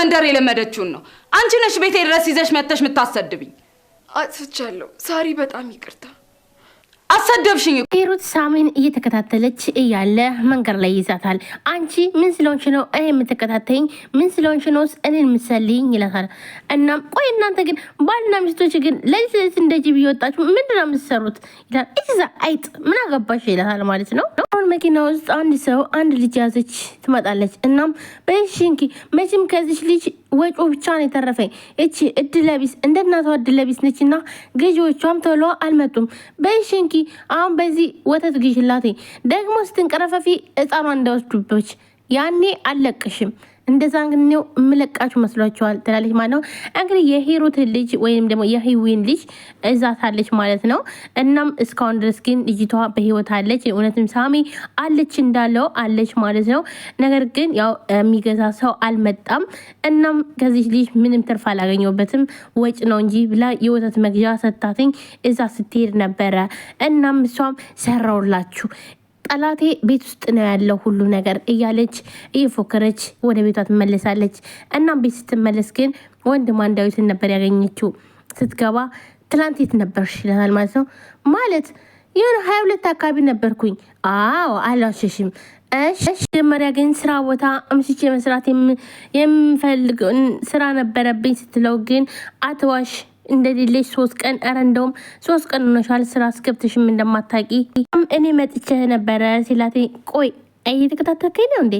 መንደር የለመደችውን ነው። አንቺ ነሽ ቤቴ ድረስ ይዘሽ መተሽ የምታሰድብኝ። አጥፍቻለሁ ሳሪ፣ በጣም ይቅርታ። አሰደብሽኝ። ሂሩት ሳሚን እየተከታተለች እያለ መንገድ ላይ ይዛታል። አንቺ ምን ስለሆንሽ ነው እኔ የምትከታተይኝ? ምን ስለሆንሽ ነው እኔን የምትሰልይኝ? ይላታል። እናም ቆይ እናንተ ግን ባልና ሚስቶች ግን ለዚህ እንደ ጅብ እየወጣችሁ ምንድነው የምትሰሩት? ይላል። እዛ አይጥ ምን አገባሽ? ይላታል ማለት ነው። አሁን መኪና ውስጥ አንድ ሰው አንድ ልጅ ያዘች ትመጣለች። እናም በሽንኪ መቼም ከዚች ልጅ ወጮ ብቻ ነው የተረፈኝ። እቺ እድለቢስ እንደ እናቷ እድለቢስ ነችና ገዢዎቿም ቶሎ አልመጡም። በሽንኪ አሁን በዚህ ወተት ግሽላቴ ደግሞ ስትንቀረፈፊ ህፃኗ እንዳይወስዱብሽ ያኔ አለቅሽም። እንደዛ ነው ምለቃችሁ መስሏችኋል ትላለች ማለት ነው። እንግዲህ የሂሩት ልጅ ወይንም ደግሞ የሂዊን ልጅ እዛታለች ማለት ነው። እናም እስካሁን ድረስ ግን ልጅቷ በህይወት አለች። እውነትም ሳሚ አለች እንዳለው አለች ማለት ነው። ነገር ግን ያው የሚገዛ ሰው አልመጣም። እናም ከዚህ ልጅ ምንም ትርፍ አላገኘሁበትም ወጭ ነው እንጂ ብላ የወተት መግዣ ሰጣትኝ እዛ ስትሄድ ነበረ። እናም እሷም ሰራውላችሁ ጠላቴ ቤት ውስጥ ነው ያለው ሁሉ ነገር እያለች እየፎከረች ወደ ቤቷ ትመለሳለች። እናም ቤት ስትመለስ ግን ወንድሟን ዳዊትን ነበር ያገኘችው። ስትገባ ትላንት የት ነበርሽ ይላታል ማለት ነው። ማለት የሆነ 22 አካባቢ ነበርኩኝ። አዎ አላሸሽም። እሺ መጀመሪያ ግን ስራ ቦታ አምስቼ መስራት የምፈልግ ስራ ነበረብኝ ስትለው ግን አትዋሽ እንደሌለሽ 3 ቀን እንደውም 3 ቀን ሆነሻል ስራ አስገብተሽም እንደማታቂ እኔ መጥቼ ነበረ ሲላቴ ቆይ እየተከታተልከኝ ነው እንዴ?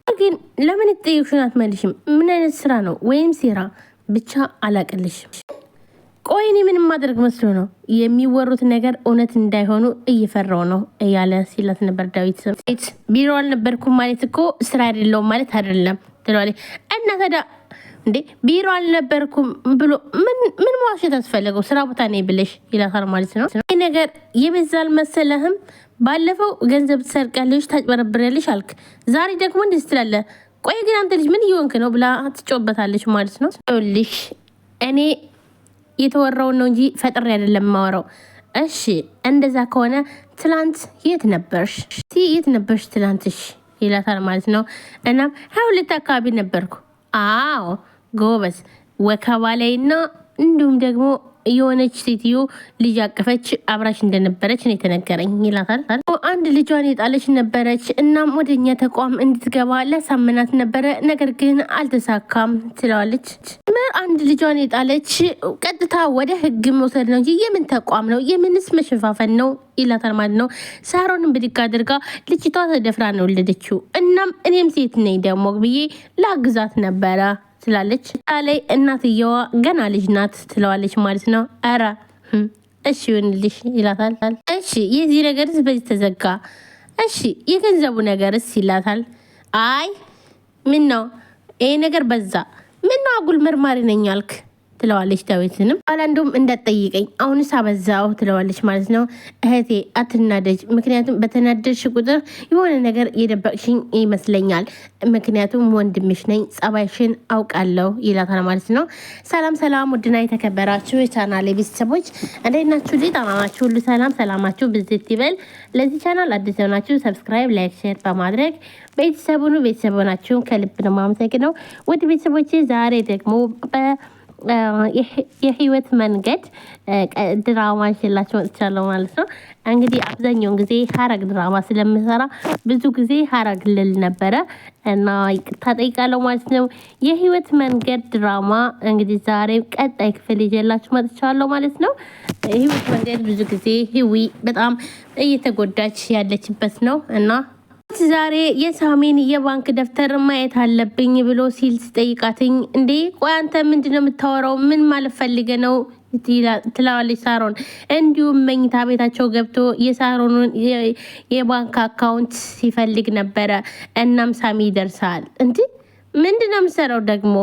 ግን ለምን ትጠይቅሽን አትመልሽም? ምን አይነት ስራ ነው ወይም ሴራ ብቻ አላቅልሽም። ቆይ እኔ ምንም ማድረግ መስሎ ነው የሚወሩት ነገር እውነት እንዳይሆኑ እየፈራው ነው እያለ ሲላት ነበር ዳዊት። ቢሮ አልነበርኩም ማለት እኮ ስራ አይደለውም ማለት አይደለም ትላለች። እና ታዲያ እንዴ ቢሮ አልነበርኩም ብሎ ምን ማዋሸት አስፈለገው? ስራ ቦታ ነኝ ብለሽ ይላታል ማለት ነው። ይሄ ነገር የበዛል መሰለህም? ባለፈው ገንዘብ ትሰርቃለሽ ታጭበረብሪያለሽ አልክ፣ ዛሬ ደግሞ እንደዚህ ትላለህ። ቆይ ግን አንተ ልጅ ምን እየሆንክ ነው ብላ ትጮበታለች ማለት ነው። ልሽ እኔ የተወራውን ነው እንጂ ፈጥሬ አይደለም የማወራው። እሺ እንደዛ ከሆነ ትላንት የት ነበርሽ? የት ነበርሽ ትላንትሽ? ይላታል ማለት ነው። እናም 22 አካባቢ ነበርኩ። አዎ ጎበዝ ወከባ ላይና እንዲሁም ደግሞ የሆነች ሴትዮ ልጅ አቀፈች አብራሽ እንደነበረች ነው የተነገረኝ ይላታል። አንድ ልጇን የጣለች ነበረች። እናም ወደኛ ተቋም እንድትገባ ለሳምናት ነበረ፣ ነገር ግን አልተሳካም ትለዋለች። አንድ ልጇን የጣለች ቀጥታ ወደ ህግ መውሰድ ነው እንጂ የምን ተቋም ነው? የምንስ መሸፋፈን ነው? ይላታል ማለት ነው። ሳሮንን ብድግ አድርጋ ልጅቷ ተደፍራ ነው ወለደችው። እናም እኔም ሴት ነኝ ደግሞ ብዬ ላግዛት ነበረ ትላለች። ላይ እናትየዋ ገና ልጅ ናት ትለዋለች ማለት ነው። አረ እሺ ይሁንልሽ ይላታል። እሺ የዚህ ነገርስ በዚህ ተዘጋ። እሺ የገንዘቡ ነገርስ ይላታል። አይ ምን ነው ይሄ ነገር በዛ፣ ምን ነው አጉል መርማሪ ነኝ አልክ ትለዋለች። ዳዊትንም አላንዱም እንዳትጠይቀኝ አሁንስ አበዛው ትለዋለች ማለት ነው። እህቴ አትናደጅ፣ ምክንያቱም በተናደድሽ ቁጥር የሆነ ነገር የደበቅሽኝ ይመስለኛል። ምክንያቱም ወንድምሽ ነኝ፣ ጸባይሽን አውቃለሁ ይላታል ማለት ነው። ሰላም ሰላም፣ ውድና የተከበራችሁ የቻናሌ ቤተሰቦች እንዴት ናችሁ? ጤና ናችሁ? ሁሉ ሰላም ሰላማችሁ ብዝት ይበል። ለዚህ ቻናል አዲስ የሆናችሁ ሰብስክራይብ፣ ላይክ፣ ሼር በማድረግ ቤተሰብ ናችሁን ከልብ ነው የማመሰግነው። ውድ ቤተሰቦቼ ዛሬ ደግሞ የህይወት መንገድ ድራማ ይዤላችሁ መጥቻለሁ ማለት ነው። እንግዲህ አብዛኛውን ጊዜ ሀረግ ድራማ ስለምሰራ ብዙ ጊዜ ሀረግ ልል ነበረ እና ይቅርታ ጠይቃለሁ ማለት ነው። የህይወት መንገድ ድራማ እንግዲህ ዛሬ ቀጣይ ክፍል ይዤላችሁ መጥቻለሁ ማለት ነው። የህይወት መንገድ ብዙ ጊዜ ህዊ በጣም እየተጎዳች ያለችበት ነው እና ዛሬ የሳሚን የባንክ ደብተር ማየት አለብኝ ብሎ ሲል ሲጠይቃትኝ እንዴ ቆይ አንተ ምንድነው የምታወራው? ምን ማለት ፈልገ ነው ትላለች ሳሮን። እንዲሁም መኝታ ቤታቸው ገብቶ የሳሮንን የባንክ አካውንት ሲፈልግ ነበረ። እናም ሳሚ ይደርሳል። እንዴ ምንድነው የምሰራው ደግሞ?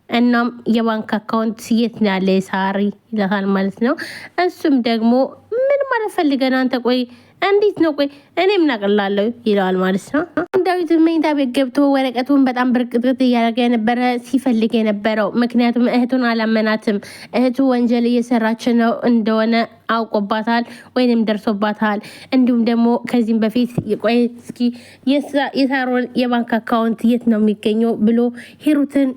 እናም የባንክ አካውንት የት ነው ያለ ሳሪ ይላል ማለት ነው። እሱም ደግሞ ምን ማለት ፈልገ ነው አንተ? ቆይ እንዴት ነው? ቆይ እኔ ምን አቀላለሁ ይላል ማለት ነው። ዳዊት መኝታ ቤት ገብቶ ወረቀቱን በጣም ብርቅጥቅጥ እያደረገ የነበረ ሲፈልግ የነበረው ምክንያቱም እህቱን አላመናትም። እህቱ ወንጀል እየሰራች ነው እንደሆነ አውቆባታል ወይንም ደርሶባታል። እንዲሁም ደግሞ ከዚህም በፊት ቆይ እስኪ የሳሮን የባንክ አካውንት የት ነው የሚገኘው ብሎ ሂሩትን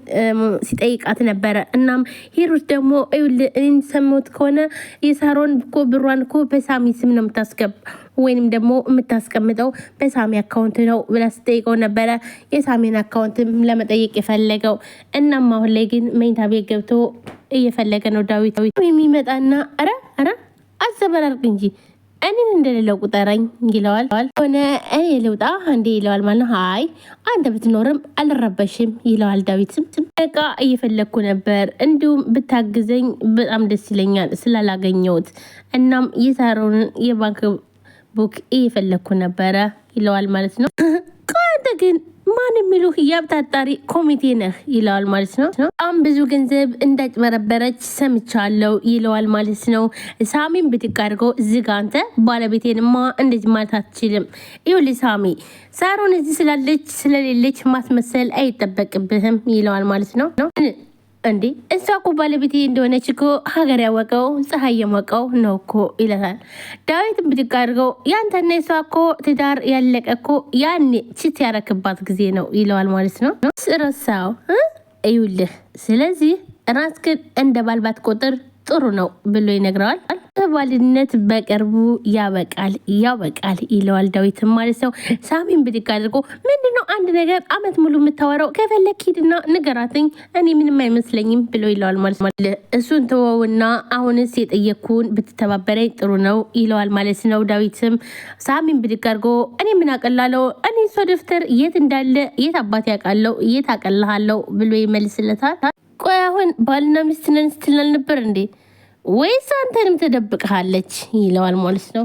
ሲጠይቃት ነበረ። እናም ሂሩት ደግሞ ሰሞት ከሆነ የሳሮን እኮ ብሯን እኮ በሳሚ ስም ነው የምታስገባ ወይንም ደግሞ የምታስቀምጠው በሳሚ አካውንት ነው ብላ ስጠይቀው ነበረ። የሳሚን አካውንትም ለመጠየቅ የፈለገው። እናም አሁን ላይ ግን መኝታ ቤት ገብቶ እየፈለገ ነው ዳዊት የሚመጣና አረ አዘበራርቅ እንጂ እኔን እንደሌለው ቁጠረኝ ይለዋል። ሆነ እኔ ልውጣ እንዴ ይለዋል ማለት ነው። አይ አንተ ብትኖርም አልረበሽም ይለዋል። ዳዊትም እቃ እየፈለግኩ ነበር፣ እንዲሁም ብታግዘኝ በጣም ደስ ይለኛል ስላላገኘሁት። እናም የሳሮን የባንክ ቡክ እየፈለግኩ ነበረ ይለዋል ማለት ነው። አንተ ግን ማን የሚሉህ የአብታጣሪ ኮሚቴ ነህ ይለዋል ማለት ነው። በጣም ብዙ ገንዘብ እንዳጭበረበረች ሰምቻለሁ ይለዋል ማለት ነው። ሳሚን ብድግ አድርገው ዝጋ፣ አንተ ባለቤቴንማ እንደዚህ ማለት አትችልም። ይኸውልህ ሳሚ፣ ሳሮን እዚህ ስላለች ስለሌለች ማስመሰል አይጠበቅብህም ይለዋል ማለት ነው። እንዴ እሷ እኮ ባለቤቴ እንደሆነች እኮ ሀገር ያወቀው ፀሐይ የሞቀው ነው እኮ ይለታል። ዳዊትን ብድግ አድርገው ያንተና የሷ እኮ ትዳር ያለቀ እኮ ያኔ ችት ያረክባት ጊዜ ነው ይለዋል ማለት ነው። ስረሳው እዩልህ፣ ስለዚህ ራስህን እንደ ባልባት ቁጥር ጥሩ ነው ብሎ ይነግረዋል። ባልነት በቅርቡ ያበቃል ይለዋል ዳዊትም ማለት ነው። ሳሚን ብድግ አድርጎ ምንድነው አንድ ነገር አመት ሙሉ የምታወራው? ከፈለክ ሂድና ንገራትኝ፣ እኔ ምንም አይመስለኝም ብሎ ይለዋል ማለት ነው። እሱን ተወውና አሁንስ የጠየኩን ብትተባበረኝ ጥሩ ነው ይለዋል ማለት ነው። ዳዊትም ሳሚን ብድግ አድርጎ እኔ ምን አቀላለው? እኔ እሷ ደብተር የት እንዳለ የት አባት ያውቃለው? የት አቀላሃለው ብሎ ይመልስለታል። ቆይ አሁን ባልና ሚስት ነን ስትል አልነበር እንዴ? ወይስ አንተንም ተደብቀሃለች ይለዋል ማለት ነው።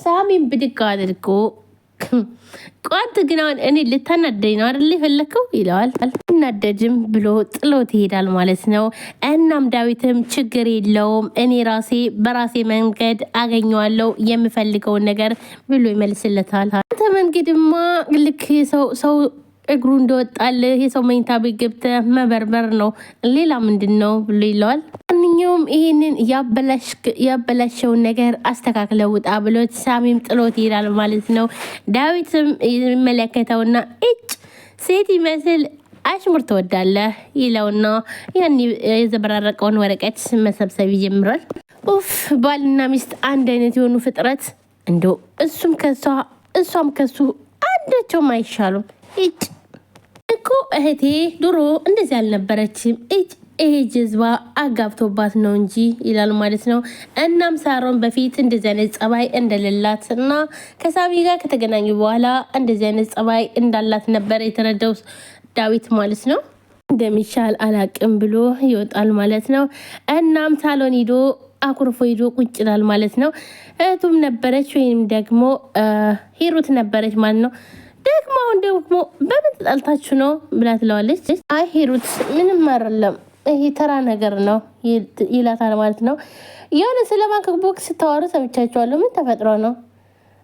ሳሚን ብድግ አድርጎ ቋንት ግን አሁን እኔ ልታናደኝ ነው አይደል የፈለከው ይለዋል። እናደድም ብሎ ጥሎት ይሄዳል ማለት ነው። እናም ዳዊትም ችግር የለውም እኔ ራሴ በራሴ መንገድ አገኘዋለሁ የምፈልገውን ነገር ብሎ ይመልስለታል። አንተ መንገድማ ልክ ሰው እግሩ እንደወጣል የሰው መኝታ ቤት ገብተህ መበርበር ነው፣ ሌላ ምንድን ነው ብሎ ይለዋል። ማንኛውም ይሄንን ያበላሸውን ነገር አስተካክለው ውጣ ብሎት ሳሚም ጥሎት ይሄዳል ማለት ነው። ዳዊትም ይመለከተውና ሴት ይመስል አሽሙር ትወዳለህ ይለውና ያን የዘበራረቀውን ወረቀት መሰብሰብ ይጀምራል። ኡፍ ባልና ሚስት አንድ አይነት የሆኑ ፍጥረት እንዶ እሱም ከሷ እሷም ከሱ አንዳቸውም አይሻሉም። እኮ እህቴ ድሮ እንደዚህ አልነበረችም። ይሄ ጀዝባ አጋብቶባት ነው እንጂ ይላል ማለት ነው። እናም ሳሮን በፊት እንደዚህ አይነት ጸባይ እንደሌላት እና ከሳሚ ጋር ከተገናኙ በኋላ እንደዚህ አይነት ጸባይ እንዳላት ነበር የተረዳው ዳዊት ማለት ነው። እንደሚሻል አላቅም ብሎ ይወጣል ማለት ነው። እናም ሳሎን ሂዶ አኩርፎ ሂዶ ቁጭ ይላል ማለት ነው። እህቱም ነበረች ወይም ደግሞ ሂሩት ነበረች ማለት ነው። ደግሞ በምን ተጣልታችሁ ነው ብላ ትለዋለች። አይ ሂሩት ምንም አይደለም ይሄ ተራ ነገር ነው ይላታል ማለት ነው። የሆነ ስለ ባንክ ቡክ ስታወሩ ሰምቻችኋለሁ፣ ምን ተፈጥሮ ነው?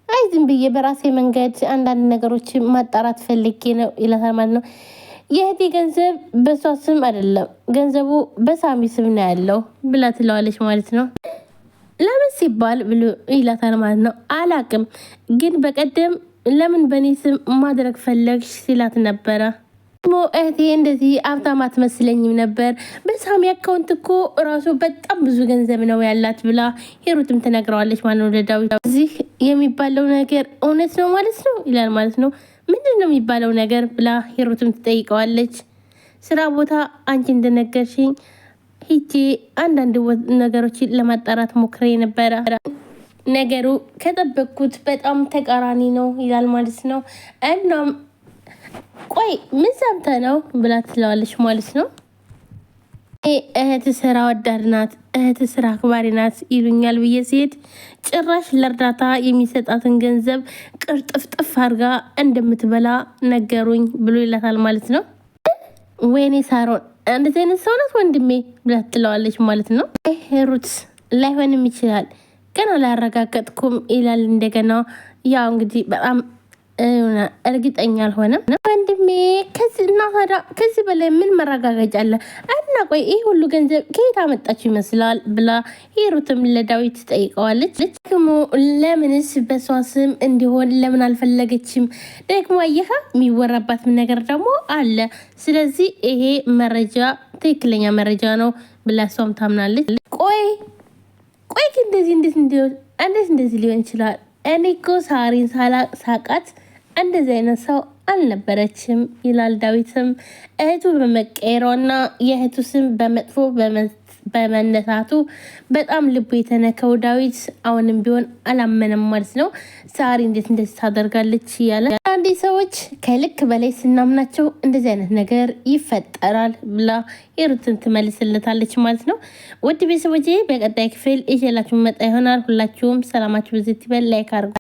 አይ ዝም ብዬ በራሴ መንገድ አንዳንድ ነገሮች ማጣራት ፈልጌ ነው ይላታል ማለት ነው። የእህቴ ገንዘብ በሷ ስም አይደለም ገንዘቡ በሳሚ ስም ነው ያለው ብላ ትለዋለች ማለት ነው። ለምን ሲባል ብሎ ይላታል ማለት ነው። አላቅም ግን በቀደም ለምን በእኔ ስም ማድረግ ፈለግሽ ሲላት ነበረ። ሞ እህቴ እንደዚህ ሀብታም አትመስለኝም ነበር፣ በሳሚ አካውንት እኮ ራሱ በጣም ብዙ ገንዘብ ነው ያላት ብላ ሂሩትም ትነግረዋለች ማለት ነው ለዳዊት። እዚህ የሚባለው ነገር እውነት ነው ማለት ነው ይላል ማለት ነው። ምንድን ነው የሚባለው ነገር ብላ ሂሩትም ትጠይቀዋለች። ስራ ቦታ አንቺ እንደነገርሽኝ ሂጄ አንዳንድ ነገሮችን ለማጣራት ሞክሬ ነበረ፣ ነገሩ ከጠበቅኩት በጣም ተቃራኒ ነው ይላል ማለት ነው። እናም ቆይ ምን ሰምተህ ነው ብላ ትለዋለች ማለት ነው። እህት ስራ ወዳድ ናት፣ እህት ስራ አክባሪ ናት ይሉኛል ብዬ ሲሄድ ጭራሽ ለእርዳታ የሚሰጣትን ገንዘብ ቅርጥፍጥፍ አድርጋ እንደምትበላ ነገሩኝ ብሎ ይላታል ማለት ነው። ወይኔ ሳሮን እንደዚህ አይነት ሰው ናት ወንድሜ ብላ ትለዋለች ማለት ነው። ሩት ላይሆንም ይችላል ገና አላረጋገጥኩም ይላል እንደገና። ያው እንግዲህ በጣም እርግጠኛ አልሆነም ወንድሜ። ከዚህ በላይ ምን መረጋገጫ አለ? እና እና ቆይ ይህ ሁሉ ገንዘብ ከየት አመጣችሁ ይመስላል ብላ ሂሩትም ለዳዊት ጠይቀዋለች። ደግሞ ለምንስ በሷ ስም እንዲሆን ለምን አልፈለገችም? ደግሞ አየህ የሚወራባት ነገር ደግሞ አለ። ስለዚህ ይሄ መረጃ ትክክለኛ መረጃ ነው ብላ እሷም ታምናለች። ቆይ እንዴት እንደዚህ ሊሆን ይችላል? እኔ እኮ ሳሪን ሳቃት እንደዚህ አይነት ሰው አልነበረችም ይላል ዳዊትም። እህቱ በመቀየሯና የእህቱ ስም በመጥፎ በመነሳቱ በጣም ልቡ የተነከው ዳዊት አሁንም ቢሆን አላመነም ማለት ነው። ሳሪ እንዴት እንደዚህ ታደርጋለች እያለ አንዴ ሰዎች ከልክ በላይ ስናምናቸው እንደዚህ አይነት ነገር ይፈጠራል ብላ ሂሩትን ትመልስለታለች ማለት ነው። ውድ ቤተሰቦቼ በቀጣይ ክፍል ይዤላችሁ መጣ ይሆናል። ሁላችሁም ሰላማችሁ በዚህ ይበል። ላይክ አድርጉ።